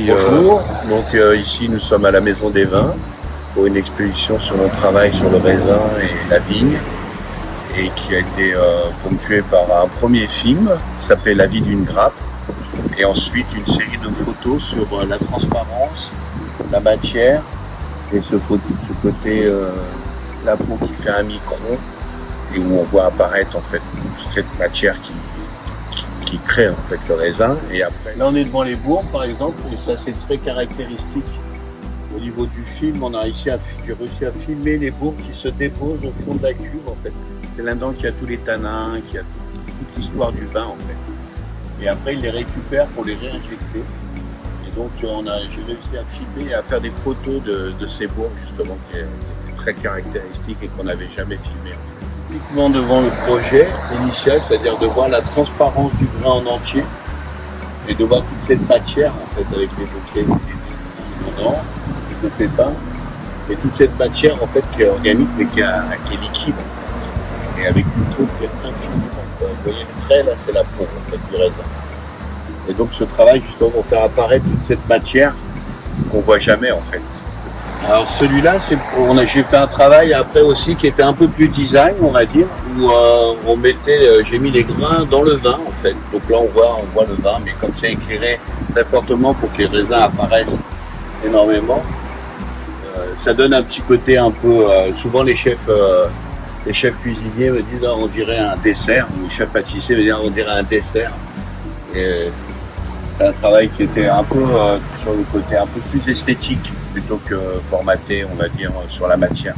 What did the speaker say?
Bonjour, ici nous sommes à la Maison des Vins pour une exposition sur mon travail sur le raisin et la vigne et qui a été ponctuée par un premier film qui s'appelle La vie d'une grappe et ensuite une série de photos sur la transparence, la matière et ce côté la peau qui fait un micron et où on voit apparaître en fait cette matière qui crée en fait le raisin. Et après, là on est devant les bourgs par exemple, et ça c'est très caractéristique. Au niveau du film, j'ai réussi à filmer les bourgs qui se déposent au fond de la cuve en fait. C'est là-dedans qu'il y a tous les tanins, qu'il y a toute l'histoire du vin en fait. Et après ils les récupèrent pour les réinjecter. Et donc j'ai réussi à filmer et à faire des photos de ces bourgs justement qui est très caractéristique et qu'on n'avait jamais filmé. Uniquement devant le projet initial, c'est-à-dire de voir la transparence du grain en entier et de voir toute cette matière en fait avec les bouquets dedans, le pépin et toute cette matière en fait qui est organique mais qui est liquide et avec une peau qui est infiniment. Vous voyez le trait là, c'est la peau en fait du raisin. Et donc ce travail justement pour faire apparaître toute cette matière qu'on voit jamais en fait. Alors celui-là, j'ai fait un travail après aussi qui était un peu plus design, on va dire, où j'ai mis les grains dans le vin en fait. Donc là on voit le vin, mais comme c'est éclairé très fortement pour que les raisins apparaissent énormément, ça donne un petit côté un peu. Souvent les chefs cuisiniers me disent on dirait un dessert, ou les chefs pâtissiers me disent on dirait un dessert. Et c'est un travail qui était un peu sur le côté un peu plus esthétique plutôt que formaté, on va dire, sur la matière.